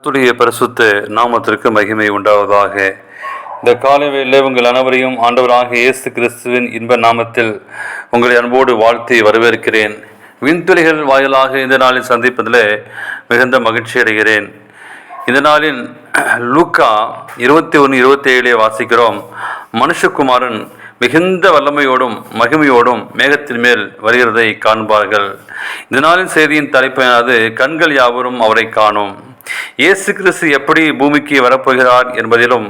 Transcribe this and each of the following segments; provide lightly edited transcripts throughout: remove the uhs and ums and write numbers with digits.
கர்த்தருடைய பரிசுத்த நாமத்திற்கு மகிமை உண்டாவதாக. இந்த காலை வேளையிலே உங்கள் அனைவரையும் ஆண்டவராக இயேசு கிறிஸ்துவின் இன்ப நாமத்தில் உங்களை அன்போடு வாழ்த்தி வரவேற்கிறேன். விண்துளிகள் வாயிலாக இந்த நாளில் சந்திப்பதில் மிகுந்த மகிழ்ச்சி அடைகிறேன். இந்த நாளில் லூக்கா 21:27 வாசிக்கிறோம். மனுஷகுமாரன் மிகுந்த வல்லமையோடும் மகிமையோடும் மேகத்தின் மேல் வருகிறதை காண்பார்கள். இந்த நாளின் செய்தியின் தலைப்பானது கண்கள் யாவரும் அவரை காணும். இயேசு கிறிஸ்து எப்படி பூமிக்கு வரப்போகிறார் என்பதிலும்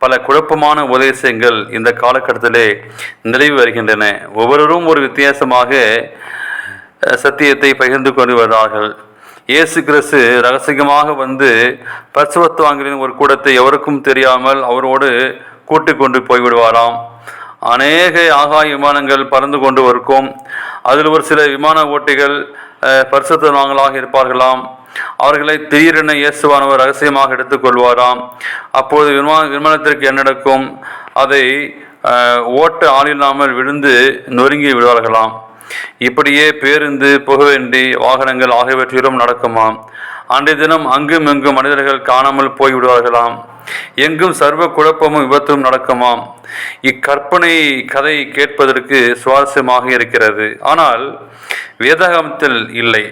பல குழப்பமான உபதேசங்கள் இந்த காலகட்டத்திலே நிலவி வருகின்றன. ஒவ்வொருவரும் ஒரு வித்தியாசமாக சத்தியத்தை பகிர்ந்து கொண்டு வருகிறார்கள். இயேசு கிறிஸ்து ரகசியமாக வந்து பரிசுத்தவான்களின் ஒரு கூட்டத்தை எவருக்கும் தெரியாமல் அவரோடு கூட்டி கொண்டு போய்விடுவாராம். அநேக ஆகாய விமானங்கள் பறந்து கொண்டு இருக்கும். அதில் ஒரு சில விமான ஓட்டிகள் பரிசுத்தவான்களாக இருப்பார்களாம். அவர்களை திடீரென இயேசுவானவர் ரகசியமாக எடுத்துக்கொள்வாராம். அப்போது விமானத்திற்கு என்ன நடக்கும்? அதை ஓட்ட ஆளில்லாமல் விழுந்து நொறுங்கி விடுவார்களாம். இப்படியே பேருந்து, புகவேண்டி வாகனங்கள் ஆகியவற்றிலும் நடக்குமாம். அன்றைய தினம் அங்கும் இங்கும் மனிதர்கள் காணாமல் போய்விடுவார்களாம். எங்கும் சர்வ குழப்பமும் விபத்தும் நடக்குமாம். இக்கற்பனை கதை கேட்பதற்கு சுவாரஸ்யமாக இருக்கிறது. ஆனால் வேதாகமத்தில் இல்லை.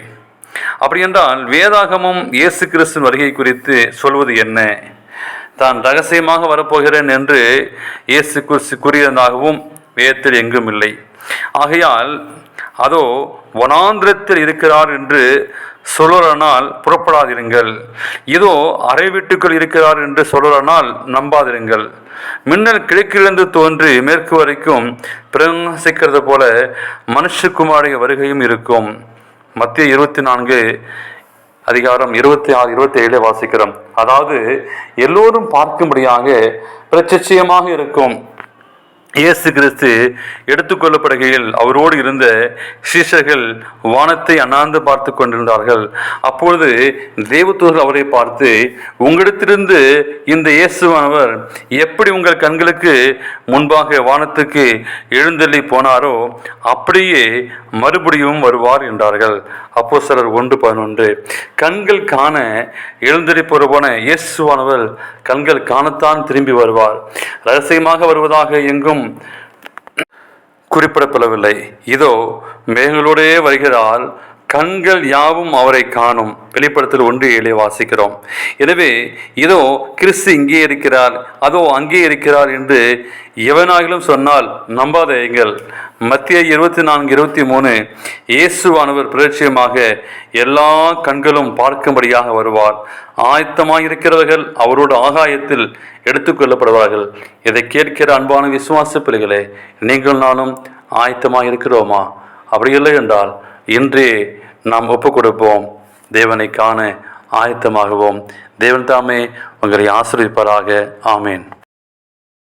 அப்படி என்றால் வேதாகமம் இயேசு கிறிஸ்துவின் வருகை குறித்து சொல்வது என்ன? தான் ரகசியமாக வரப்போகிறேன் என்று இயேசு கிறிஸ்து கூறியதாகவும் வேதத்தில் எங்கும் இல்லை. ஆகையால் அதோ வனாந்திரத்தில் இருக்கிறார் என்று சொல்லுறனால் புறப்படாதிருங்கள். இதோ அறை வீட்டுக்குள் இருக்கிறார் என்று சொல்லுறனால் நம்பாதிருங்கள். மின்னல் கிழக்கிலிருந்து தோன்றி மேற்கு வரைக்கும் பிரகாசிக்கிறது போல மனுஷகுமாரிய வருகையும் இருக்கும். மத்திய 24:26-27 வாசிக்கிறோம். அதாவது எல்லோரும் பார்க்கும்படியாக பிரத்யட்சயமாக இருக்கும் இயேசு கிறிஸ்து எடுத்துக்கொள்ளப்படுகையில் அவரோடு இருந்த சீஷர்கள் வானத்தை அண்ணாந்து பார்த்து கொண்டிருந்தார்கள். அப்பொழுது தேவதூதர்கள் அவரை பார்த்து, உங்களிடத்திலிருந்து இந்த இயேசுவானவர் எப்படி உங்கள் கண்களுக்கு முன்பாக வானத்துக்கு எழுந்தள்ளி போனாரோ அப்படியே மறுபடியும் வருவார் என்றார்கள். அப்போஸ்தலர் 1:11. கண்கள் காண எழுந்தள்ளி போன இயேசுவானவர் கண்கள் காணத்தான் திரும்பி வருவார். ரகசியமாக வருவதாக எங்கும் குறிப்பிடப்படவில்லை. இதோ மேகங்களோடே வருகிறார், கண்கள் யாவும் அவரை காணும். வெளிப்படுத்தல் 1:7 வாசிக்கிறோம். எனவே இதோ கிறிஸ்து இங்கே இருக்கிறார், அதோ அங்கே இருக்கிறார் என்று எவனாகிலும் சொன்னால் நம்பாதீர்கள். மத்திய 24:23 இயேசுவானவர் பிரத்யட்சமாக எல்லா கண்களும் பார்க்கும்படியாக வருவார். ஆயத்தமாக இருக்கிறவர்கள் அவரோடு ஆகாயத்தில் எடுத்துக்கொள்ளப்படுவார்கள். இதை கேட்கிற அன்பான விசுவாச பிள்ளைகளே, நீங்கள் நானும் ஆயத்தமாக இருக்கிறோமா? அப்படி இல்லை என்றால் இன்றே நாம் ஒப்புக் கொடுப்போம். தேவனை காண ஆயத்தமாகுவோம். தேவன் தாமே உங்களை ஆசீர்வதிப்பாராக. ஆமேன்.